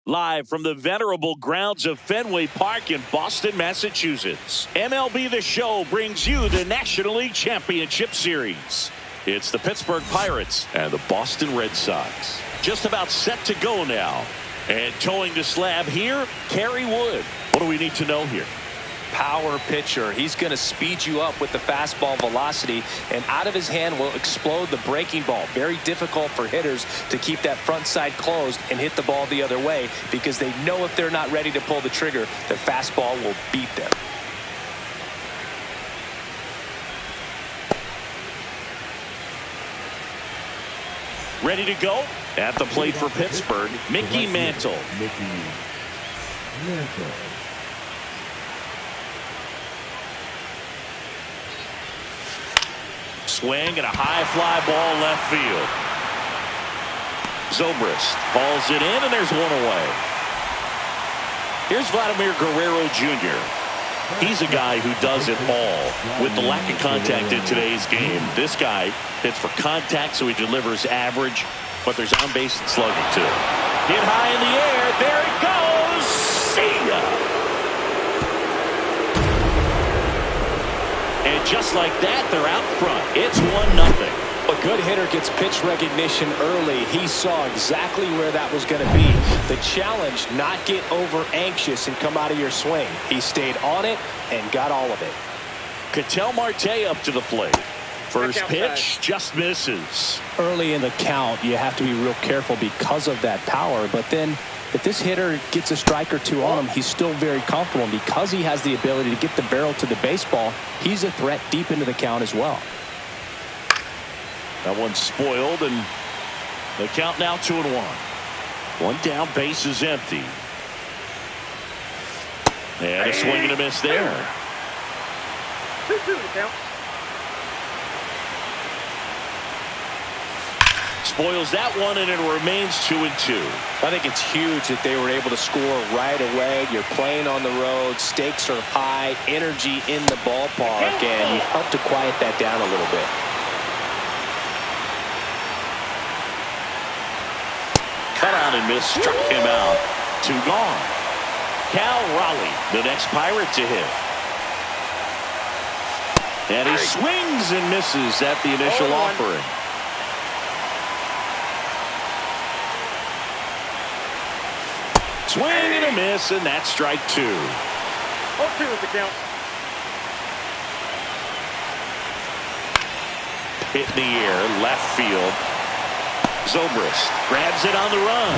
Live from the venerable grounds of Fenway Park in Boston, Massachusetts, MLB The Show brings you the National League Championship Series. It's the Pittsburgh Pirates and the Boston Red Sox. Just about set to go now. And towing the slab here, Kerry Wood. What do we need to know here? Power pitcher. He's going to speed you up with the fastball velocity, and out of his hand will explode the breaking ball. Very difficult for hitters to keep that front side closed and hit the ball the other way, because they know if they're not ready to pull the trigger, the fastball will beat them. Ready to go? At the plate for Pittsburgh, Mickey Mantle. Swing and a high fly ball left field. Zobrist balls it in, and there's one away. Here's Vladimir Guerrero Jr. He's a guy who does it all. With the lack of contact in today's game, this guy hits for contact, so he delivers average, but there's on base and slugging too. Hit high in the air. There it goes. See ya. And just like that, they're out front. It's 1-0. A good hitter gets pitch recognition early. He saw exactly where that was going to be. The challenge, not get over anxious and come out of your swing. He stayed on it and got all of it. Ketel Marte up to the plate. First pitch just misses. Early in the count, you have to be real careful because of that power. But then if this hitter gets a strike or two on him, he's still very comfortable. And because he has the ability to get the barrel to the baseball, he's a threat deep into the count as well. That one's spoiled, and the count now 2-1. One down, base is empty. And a swing and a miss there. 2-2 the count. Spoils that one, and it remains 2-2. I think it's huge that they were able to score right away. You're playing on the road. Stakes are high. Energy in the ballpark, and you help to quiet that down a little bit. Cut out and miss, struck him out. 2 gone. Cal Raleigh, the next Pirate to hit. And he swings and misses at the initial offering. Swing and a miss, and that's strike 2. 0-2 is the count. Hit in the air, left field. Zobrist grabs it on the run.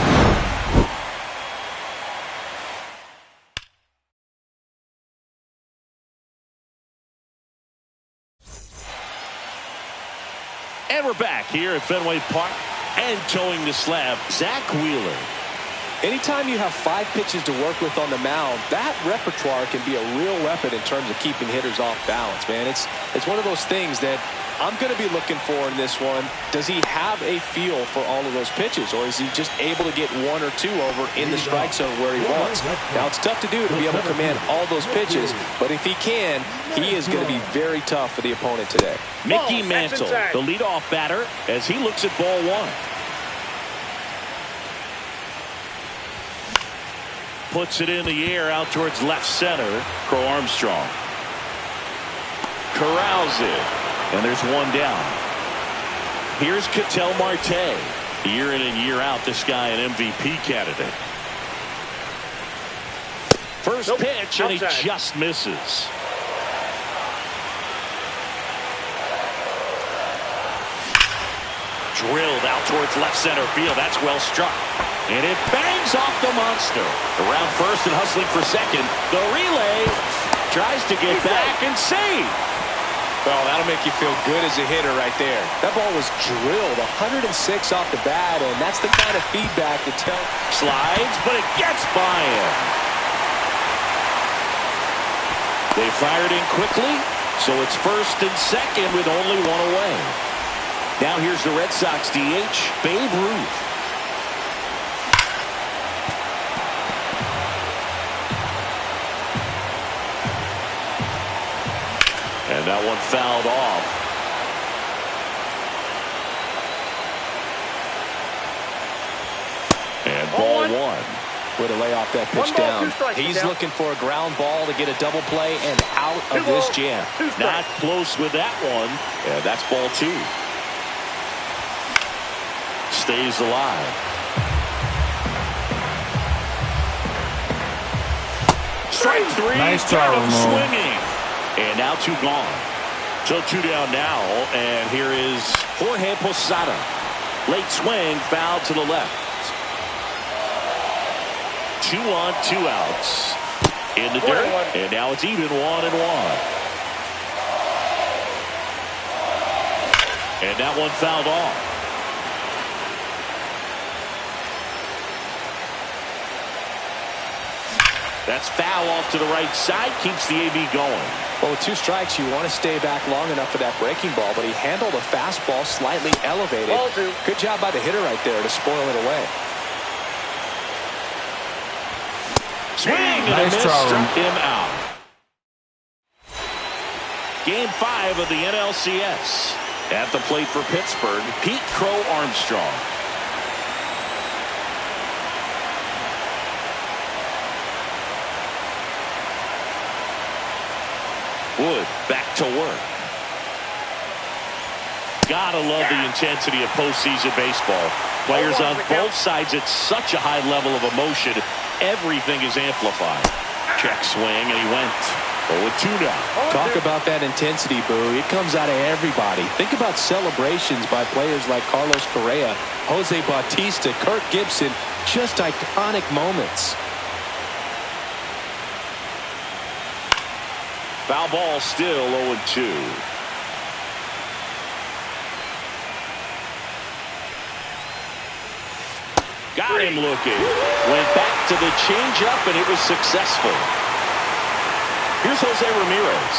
And we're back here at Fenway Park, and towing the slab, Zach Wheeler. Anytime you have 5 pitches to work with on the mound, that repertoire can be a real weapon in terms of keeping hitters off balance, man. It's one of those things that I'm going to be looking for in this one. Does he have a feel for all of those pitches, or is he just able to get 1 or 2 over in the strike zone where he wants? Now, it's tough to do to be able to command all those pitches, but if he can, he is going to be very tough for the opponent today. Mickey Mantle, the leadoff batter, as he looks at ball 1. Puts it in the air out towards left center. Crow Armstrong corrals it, and there's 1 down. Here's Ketel Marte. Year in and year out, this guy an MVP candidate. First pitch, and he just misses. Drilled out towards left center field. That's well struck. And it bangs off the monster. Around first and hustling for second. The relay tries to get back and save. Well, that'll make you feel good as a hitter right there. That ball was drilled 106 off the bat, and that's the kind of feedback that tells. Slides, but it gets by him. They fired in quickly, so it's first and second with only 1 away. Now here's the Red Sox DH, Babe Ruth. And that one fouled off. And ball 1. way to lay off that pitch down. He's looking for a ground ball to get a double play and out of this jam. Not close with that one. Yeah, that's ball 2. Stays alive. Strike 3. Nice try, swinging. And now 2 gone. So 2 down now. And here is Jorge Posada. Late swing, foul to the left. 2 on, 2 outs. In the dirt. And now it's even 1-1. And that one fouled off. That's foul off to the right side. Keeps the AB going. Well, with 2 strikes, you want to stay back long enough for that breaking ball, but he handled a fastball slightly elevated. Good job by the hitter right there to spoil it away. Swing and a miss, struck him out. Game 5 of the NLCS. At the plate for Pittsburgh, Pete Crow Armstrong. Wood back to work. Gotta love the intensity of postseason baseball. Players on both sides at such a high level of emotion. Everything is amplified. Check swing, and he went 0-2 now. Talk about that intensity, Boo. It comes out of everybody. Think about celebrations by players like Carlos Correa, Jose Bautista, Kirk Gibson. Just iconic moments. Foul ball, still 0-2. Got him looking. Went back to the changeup, and it was successful. Here's Jose Ramirez.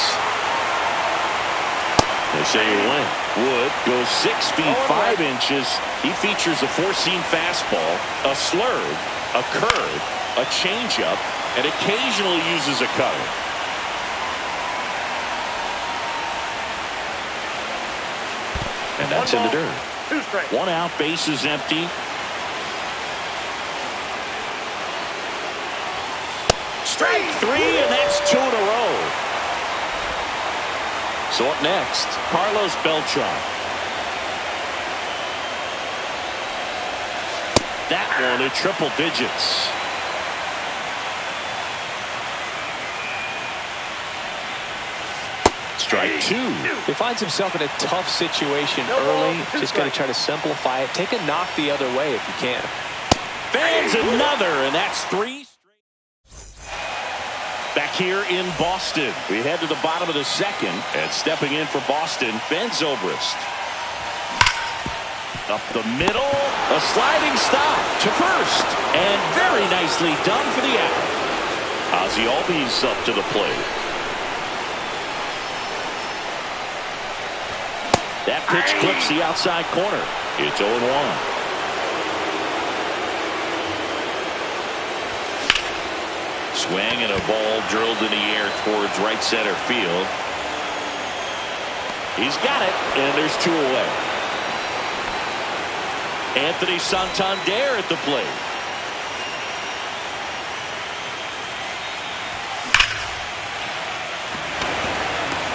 They say he went. Wood goes 6 feet 5 inches. He features a 4-seam fastball, a slurve, a curve, a changeup, and occasionally uses a cutter. And that's in the dirt. 2 strikes. 1 out, bases empty. Strike 3, and that's 2 in a row. So up next, Carlos Beltran. That one in triple digits. Strike 2. He finds himself in a tough situation early. Just got to try to simplify it. Take a knock the other way if you can. Fans another, and that's 3. Back here in Boston, we head to the bottom of the 2nd, and stepping in for Boston, Ben Zobrist. Up the middle, a sliding stop to first, and very nicely done for the out. Ozzie Albies up to the plate. That pitch clips the outside corner. It's 0-1. Swing and a ball drilled in the air towards right center field. He's got it, and there's 2 away. Anthony Santander at the plate.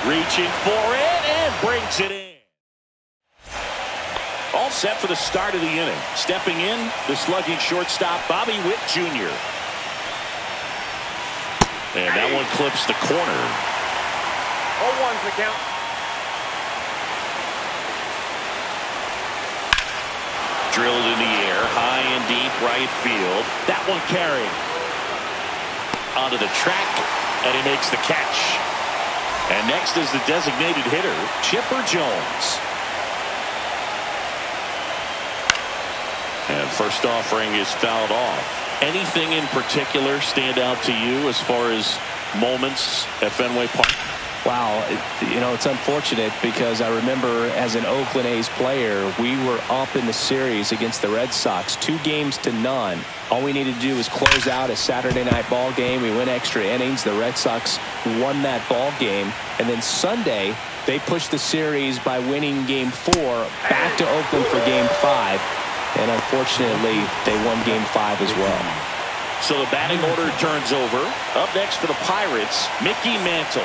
Reaching for it and brings it in. All set for the start of the inning. Stepping in, the slugging shortstop, Bobby Witt Jr. And that one clips the corner. 0-1's the count. Drilled in the air, high and deep right field. That one carried. Onto the track, and he makes the catch. And next is the designated hitter, Chipper Jones. And first offering is fouled off. Anything in particular stand out to you as far as moments at Fenway Park? Wow, it's unfortunate because I remember as an Oakland A's player, we were up in the series against the Red Sox, 2-0. All we needed to do was close out a Saturday night ball game. We went extra innings. The Red Sox won that ball game. And then Sunday, they pushed the series by winning Game 4 back to Oakland for Game 5. And unfortunately, they won Game 5 as well. So the batting order turns over. Up next for the Pirates, Mickey Mantle.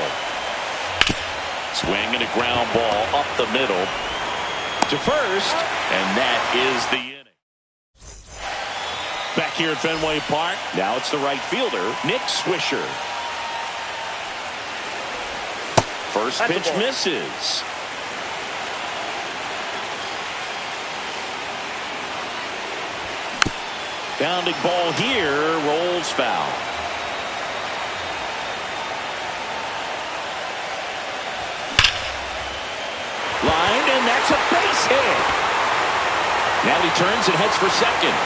Swing and a ground ball up the middle to first, and that is the inning. Back here at Fenway Park, now it's the right fielder, Nick Swisher. First pitch misses. Bounding ball here, rolls foul. Line, and that's a base hit. Now he turns and heads for second.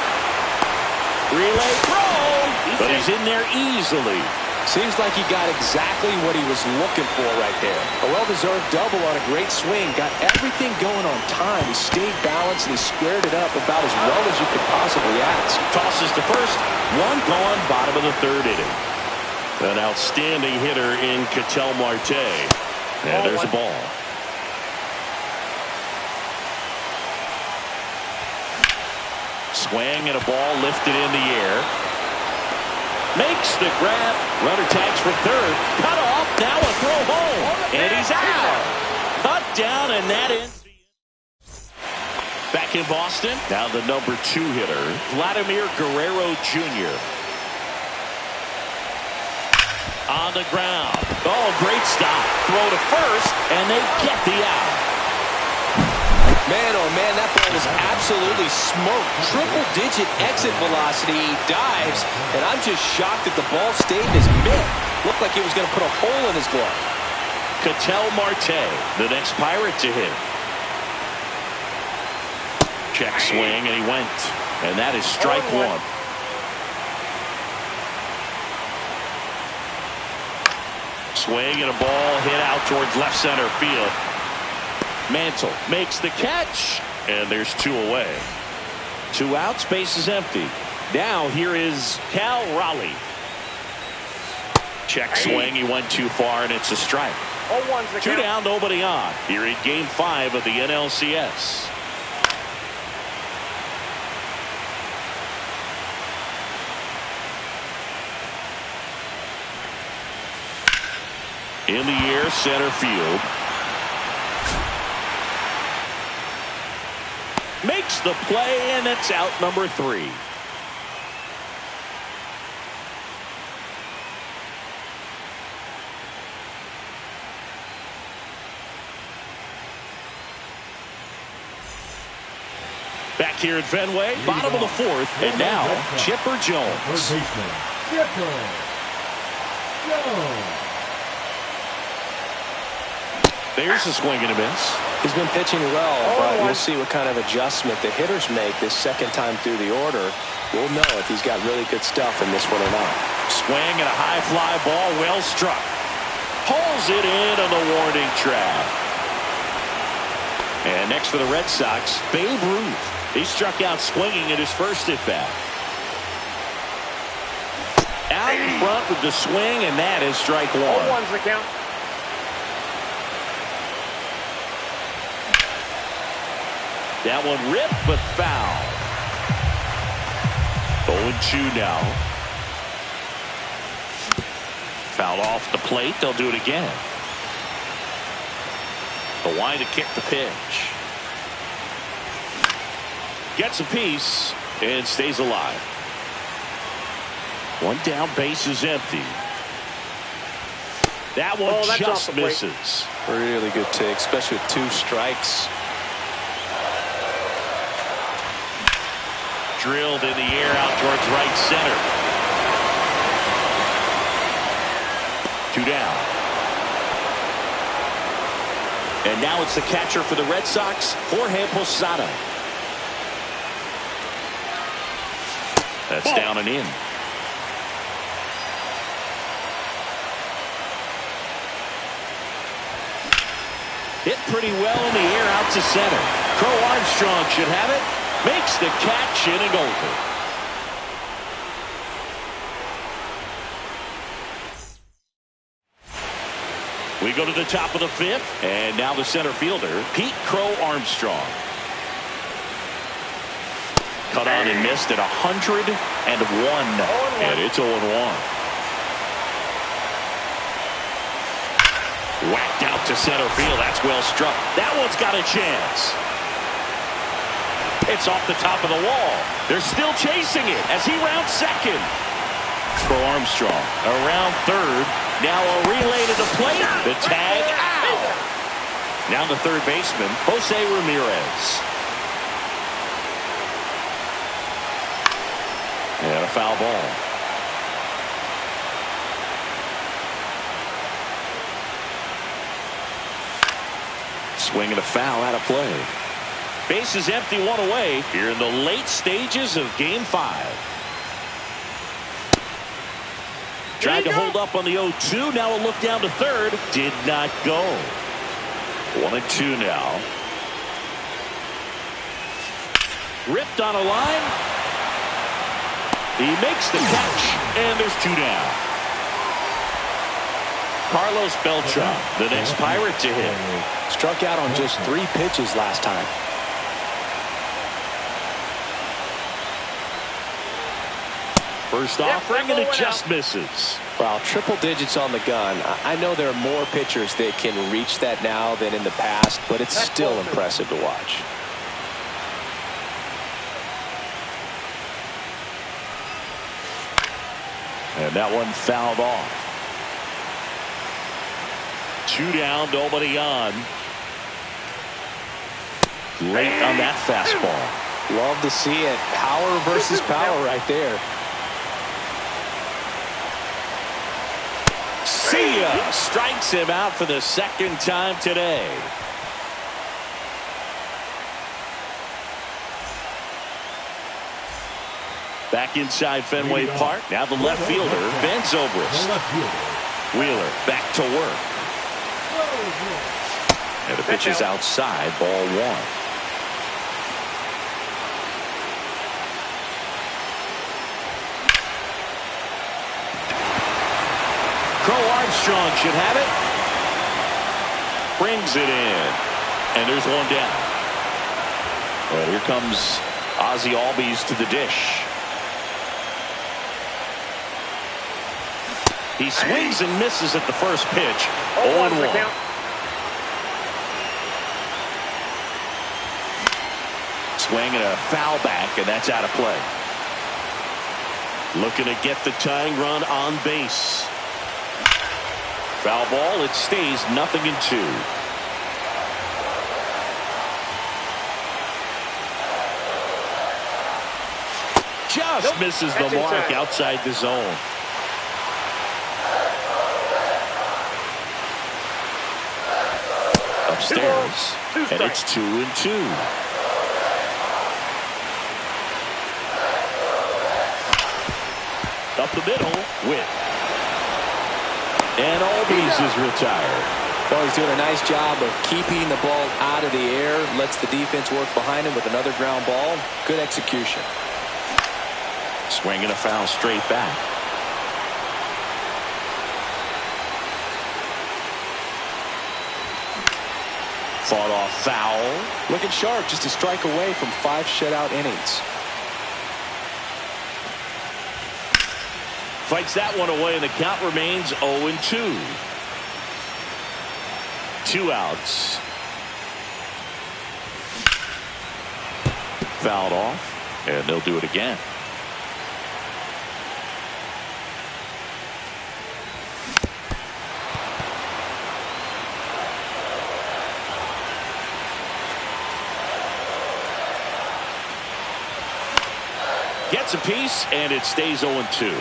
Relay throw, but he's in there easily. Seems like he got exactly what he was looking for right there. A well-deserved double on a great swing. Got everything going on time. He stayed balanced and he squared it up about as well as you could possibly ask. Tosses to first. One gone, bottom of the third inning. An outstanding hitter in Ketel Marte. And there's a ball. Swing and a ball lifted in the air. Makes the grab. Runner tags for third. Cut off. Now a throw home. And he's out. Cut down, and that ends. Back in Boston. Now the number 2 hitter, Vladimir Guerrero Jr. On the ground. Oh, great stop. Throw to first, and they get the out. Man, oh man, that ball was absolutely smoked. Triple-digit exit velocity. He dives, and I'm just shocked that the ball stayed in his mitt. Looked like he was going to put a hole in his glove. Ketel Marte, the next Pirate to hit. Check swing, and he went. And that is strike one. Swing and a ball hit out towards left center field. Mantle makes the catch, and there's 2 away. 2 outs, base is empty. Now here is Cal Raleigh. Check swing, he went too far, and it's a strike. 2 down, nobody on. Here in Game 5 of the NLCS. In the air, center field. Makes the play, and it's out number 3. Back here at Fenway, bottom of the 4th, and now Chipper Jones. There's a swing and a miss. He's been pitching well, but we'll see what kind of adjustment the hitters make this second time through the order. We'll know if he's got really good stuff in this one or not. Swing and a high fly ball, well struck. Pulls it in on the warning track. And next for the Red Sox, Babe Ruth. He struck out swinging at his first at bat. Out in front with the swing, and that is strike 1. 0-1's the count. That one ripped, but foul. 0-2 now. Fouled off the plate. They'll do it again. The line to kick the pitch. Gets a piece and stays alive. 1 down, base is empty. That one just misses. Really good take, especially with 2 strikes. Drilled in the air out towards right center. 2 down. And now it's the catcher for the Red Sox, Jorge Posada. That's down and in. Hit pretty well in the air out to center. Crow Armstrong should have it. Makes the catch, inning over. We go to the top of the 5th, and now the center fielder, Pete Crow Armstrong. Cut on and missed at 101. And it's 0-1. Whacked out to center field. That's well struck. That one's got a chance. It's off the top of the wall. They're still chasing it as he rounds second. For Armstrong around third. Now a relay to the plate. The tag out. Now the third baseman, Jose Ramirez. And a foul ball. Swing and a foul out of play. Base is empty, one away here in the late stages of Game 5. Tried to hold up on the 0-2. Now a look down to third. Did not go. 1-2 now. Ripped on a line. He makes the catch, and there's 2 down. Carlos Beltran, the next Pirate to hit. Struck out on just 3 pitches last time. First offering, and it just misses. Well, triple digits on the gun. I know there are more pitchers that can reach that now than in the past, but it's still impressive to watch. And that one fouled off. 2 down, nobody on. Late on that fastball. Love to see it. Power versus power right there. See ya! Strikes him out for the second time today. Back inside Fenway Park. Now the left fielder, Ben Zobrist. Wheeler back to work. And the pitch is outside, ball 1. Crow Armstrong should have it. Brings it in. And there's 1 down. Well, here comes Ozzie Albies to the dish. He swings and misses at the first pitch. 0-1. Swing and a foul back, and that's out of play. Looking to get the tying run on base. Foul ball. It stays 0-2. Just misses the mark outside the zone. Upstairs, and it's 2-2. Up the middle, Witt. And Albies is retired. Well, he's doing a nice job of keeping the ball out of the air. Lets the defense work behind him with another ground ball. Good execution. Swing and a foul straight back. Fought off foul. Looking sharp, just a strike away from 5 shutout innings. Fights that one away, and the count remains 0-2. 2 outs. Fouled off, and they'll do it again. Gets a piece, and it stays 0-2.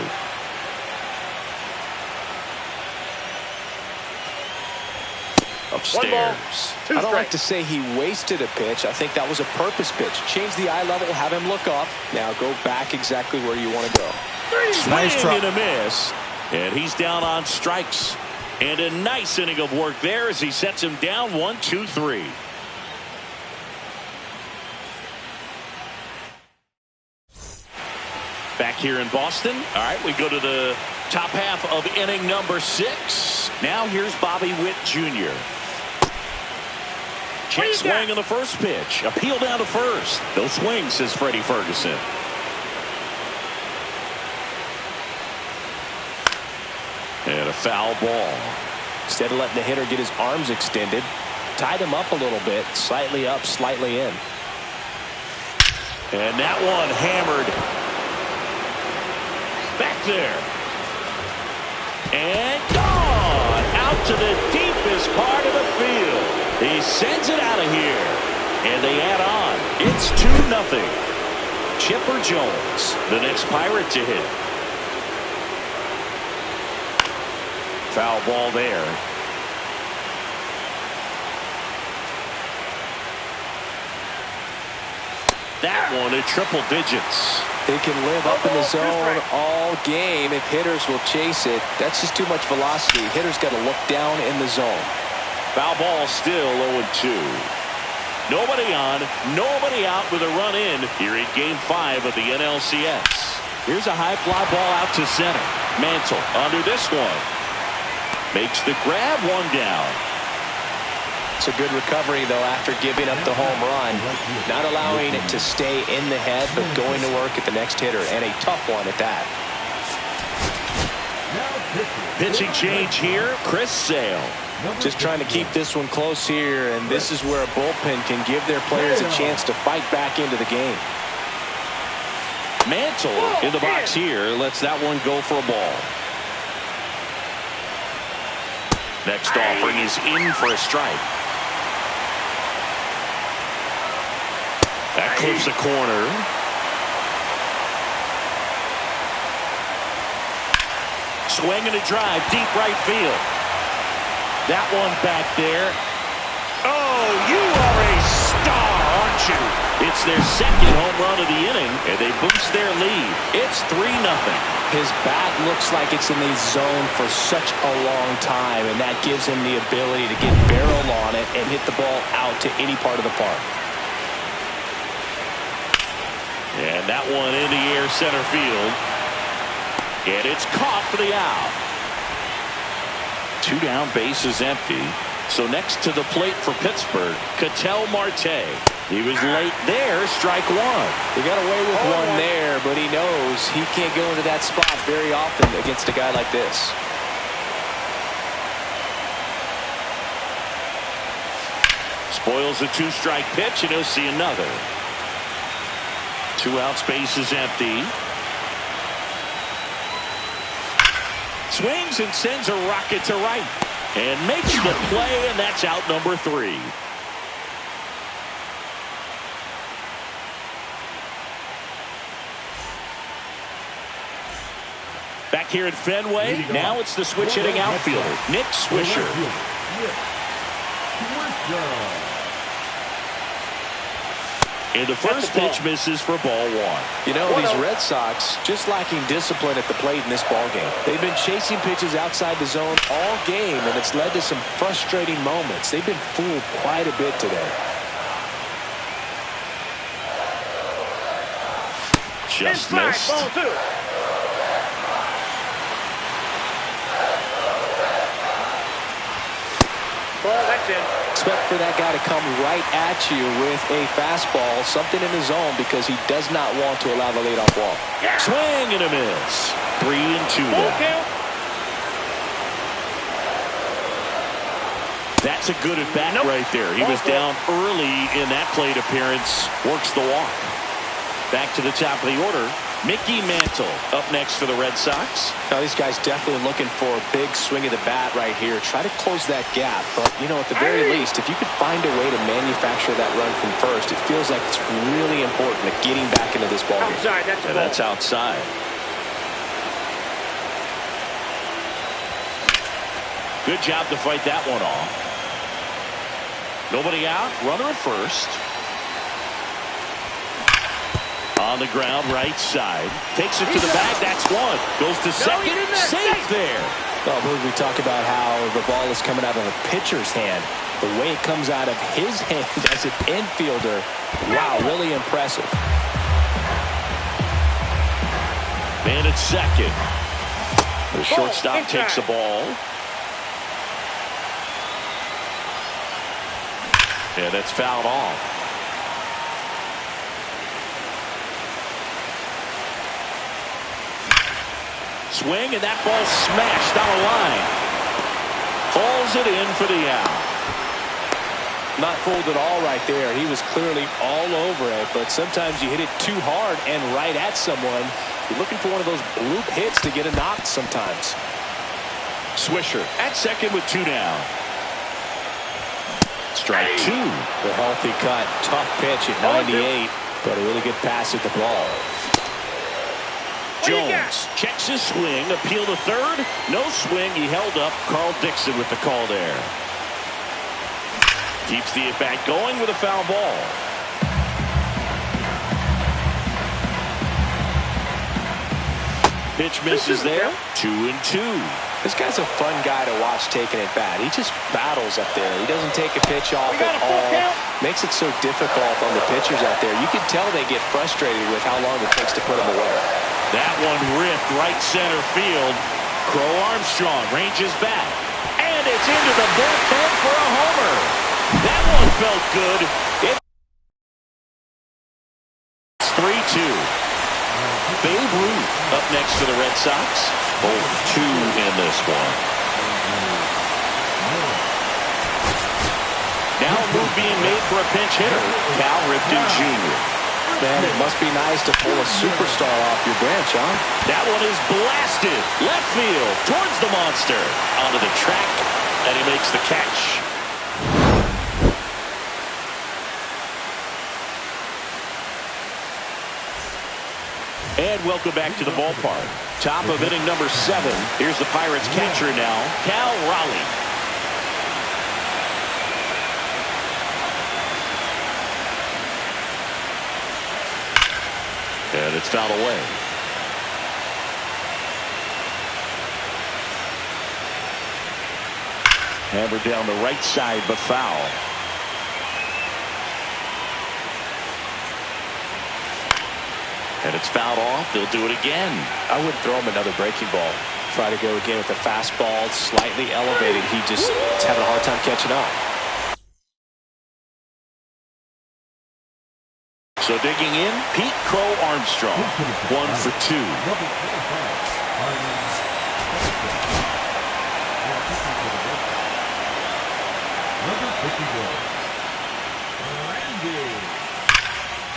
Upstairs. I don't like to say he wasted a pitch. I think that was a purpose pitch. Change the eye level, have him look up. Now go back exactly where you want to go. Nice swing and a miss. And he's down on strikes. And a nice inning of work there as he sets him down 1-2-3. Back here in Boston. All right, we go to the top half of inning number 6. Now here's Bobby Witt Jr. Check swing on the first pitch. Appeal down to first. No swing, says Freddie Ferguson. And a foul ball. Instead of letting the hitter get his arms extended, tied him up a little bit, slightly up, slightly in. And that one hammered. Back there. And gone out to the deepest part of the field. He sends it out of here. And they add on. It's 2-0. Chipper Jones, the next Pirate to hit. Foul ball there. That one at triple digits. They can live up in the zone all game if hitters will chase it. That's just too much velocity. Hitters got to look down in the zone. Foul ball still 0-2. Nobody on, nobody out with a run in here in Game 5 of the NLCS. Here's a high fly ball out to center. Mantle under this one. Makes the grab, one down. It's a good recovery, though, after giving up the home run. Not allowing it to stay in the head, but going to work at the next hitter, and a tough one at that. Pitching change here, Chris Sale. Just trying to keep this one close here, and this is where a bullpen can give their players a chance to fight back into the game. Mantle in the box here, lets that one go for a ball. Next offering is in for a strike. That clips the corner. Swing and a drive, deep right field. That one back there. Oh, you are a star, aren't you? It's their second home run of the inning, and they boost their lead. It's 3-0. His bat looks like it's in the zone for such a long time, and that gives him the ability to get barrel on it and hit the ball out to any part of the park. And that one in the air center field. And it's caught for the out. 2 down, base is empty. So next to the plate for Pittsburgh, Ketel Marte. He was late there, strike one. He got away with one there, but he knows he can't go into that spot very often against a guy like this. Spoils a 2-strike pitch, and he'll see another. 2 outs, base is empty. Swings and sends a rocket to right. And makes the play, and that's out number 3. Back here at Fenway, now it's the switch hitting outfielder, Nick Swisher. And the first pitch misses for ball 1. You know, these Red Sox just lacking discipline at the plate in this ball game. They've been chasing pitches outside the zone all game, and it's led to some frustrating moments. They've been fooled quite a bit today. Just missed. Ball 2. Ball, that's in. Expect for that guy to come right at you with a fastball, something in the zone, because he does not want to allow the leadoff walk. Yeah. Swing and a miss. 3-2 now. That's a good at bat right there. He was down early in that plate appearance. Works the walk. Back to the top of the order. Mickey Mantle up next for the Red Sox. Now these guys definitely looking for a big swing of the bat right here. Try to close that gap. But, you know, at the very least, if you could find a way to manufacture that run from first, it feels like it's really important to getting back into this ball game. Outside, that's outside. Good job to fight that one off. Nobody out. Runner at first. On the ground, right side. Takes it to the bag. That's one. Goes to second. Safe there. Well, we talk about how the ball is coming out of a pitcher's hand. The way it comes out of his hand as an infielder, wow, really impressive. Man at second. The shortstop takes the ball. And it's fouled off. Swing, and that ball smashed down the line. Hauls it in for the out. Not fooled at all right there. He was clearly all over it, but sometimes you hit it too hard and right at someone. You're looking for one of those bloop hits to get a knock sometimes. Swisher at second with 2 down. Strike 2. The healthy cut. Tough pitch at 98, but a really good pass at the ball. Jones checks his swing. Appeal to third. No swing. He held up. Carl Dixon with the call there. Keeps the at-bat going with a foul ball. Pitch misses there. 2-2. This guy's a fun guy to watch taking at bat. He just battles up there. He doesn't take a pitch off at all. Makes it so difficult on the pitchers out there. You can tell they get frustrated with how long it takes to put him away. That one ripped right center field. Crow Armstrong ranges back. And it's into the bullpen for a homer. That one felt good. It's 3-2. Babe Ruth up next for the Red Sox. Both 2 in this one. Now a move being made for a pinch hitter. Cal Ripken Jr. Man, it must be nice to pull a superstar off your bench, huh? That one is blasted. Left field towards the monster. Onto the track, and he makes the catch. And welcome back to the ballpark. Top of inning number 7. Here's the Pirates catcher now, Cal Raleigh. And it's fouled away. Hammered down the right side, but foul. And it's fouled off. They'll do it again. I wouldn't throw him another breaking ball. Try to go again with the fastball, slightly elevated. He just is having a hard time catching up. So digging in, Pete Crow Armstrong. 1 for 2.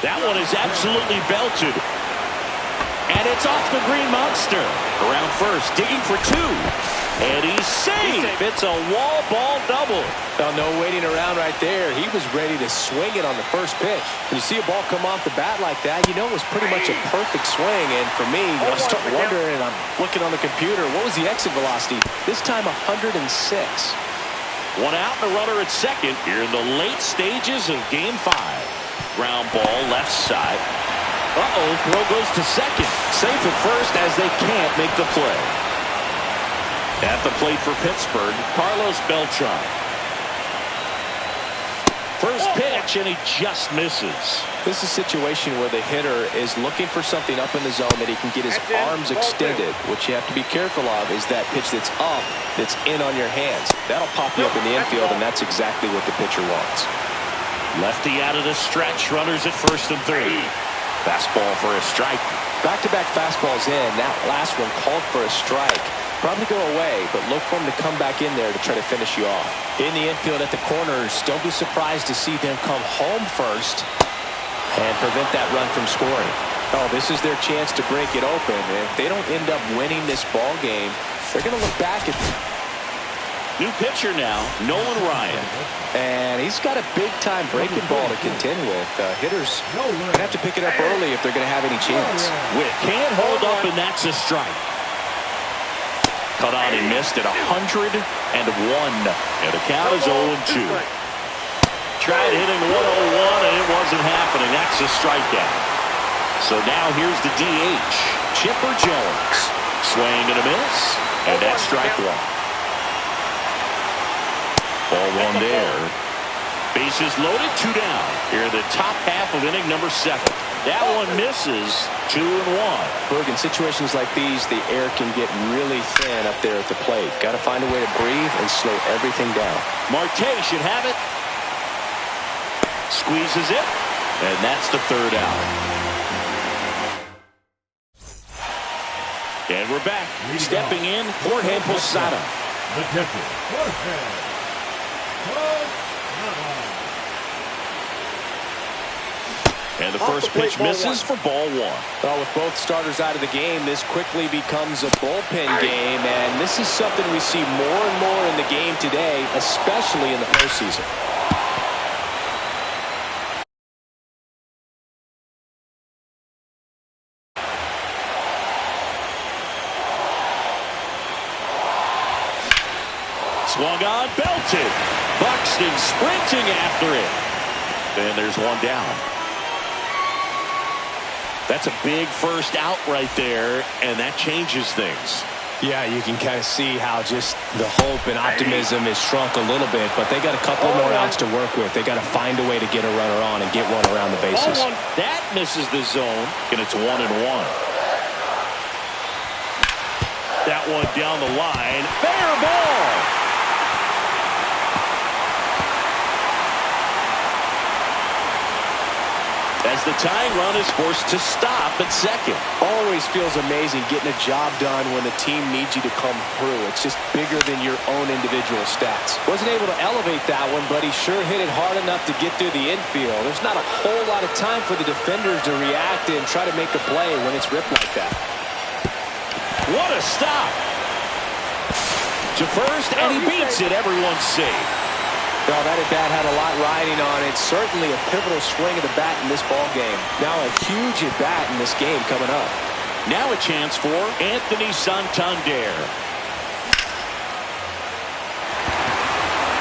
That one is absolutely belted. And it's off the green monster. Around first, digging for 2. And he's safe. It's a wall ball double. Well, no waiting around right there. He was ready to swing it on the first pitch. When you see a ball come off the bat like that, you know it was pretty much a perfect swing. And for me, I start wondering, and I'm looking on the computer, what was the exit velocity? This time 106. 1 out and a runner at second here in the late stages of Game 5. Ground ball left side. Throw goes to second. Safe at first as they can't make the play. At the plate for Pittsburgh, Carlos Beltran. First pitch, and he just misses. This is a situation where the hitter is looking for something up in the zone that he can get his arms extended. What you have to be careful of is that pitch that's up, that's in on your hands. That'll pop you up in the infield, and that's exactly what the pitcher wants. Lefty out of the stretch, runners at first and third. Fastball for a strike. Back-to-back fastballs in. That last one called for a strike. Probably go away, but look for him to come back in there to try to finish you off. In the infield at the corners, don't be surprised to see them come home first and prevent that run from scoring. Oh, this is their chance to break it open. If they don't end up winning this ball game, they're going to look back at... New pitcher now, Nolan Ryan. And he's got a big-time breaking ball to contend with. Hitters going to have to pick it up early if they're going to have any chance. Witt can't hold up, and that's a strike. Cut on, he missed at 101. And the count is 0-2. Tried hitting 101, and it wasn't happening. That's a strikeout. So now here's the DH, Chipper Jones. Swing and a miss, and that's strike 1. Ball 1 there. Bases loaded, 2 down. Here in the top half of inning number 7. That one misses, 2-1. Berg, in situations like these, the air can get really thin up there at the plate. Got to find a way to breathe and slow everything down. Marte should have it. Squeezes it, and that's the third out. And we're back. Stepping in, Jorge Posada. The catcher, Jorge Posada. And the first pitch misses for ball one. Well, with both starters out of the game, this quickly becomes a bullpen game, and this is something we see more and more in the game today, especially in the postseason. Swung on, belted. Buxton sprinting after it. And there's one down. That's a big first out right there, and that changes things. Yeah, you can kind of see how just the hope and optimism is shrunk a little bit, but they got a couple more outs to work with. They got to find a way to get a runner on and get one around the bases. That misses the zone, and it's 1-1. That one down the line. Fair ball. As the tying run is forced to stop at second. Always feels amazing getting a job done when the team needs you to come through. It's just bigger than your own individual stats. Wasn't able to elevate that one, but he sure hit it hard enough to get through the infield. There's not a whole lot of time for the defenders to react and try to make a play when it's ripped like that. What a stop. To first, and he beats it. Everyone's safe. Well, that at-bat had a lot riding on it. Certainly a pivotal swing of the bat in this ball game. Now a huge at-bat in this game coming up. Now a chance for Anthony Santander.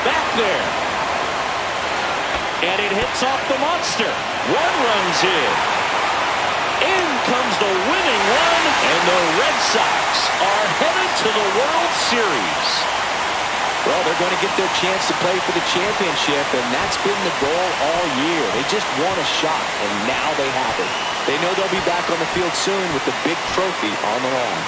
Back there. And it hits off the monster. One runs in. In comes the winning run, and the Red Sox are headed to the World Series. Well, they're going to get their chance to play for the championship, and that's been the goal all year. They just want a shot, and now they have it. They know they'll be back on the field soon with the big trophy on the line.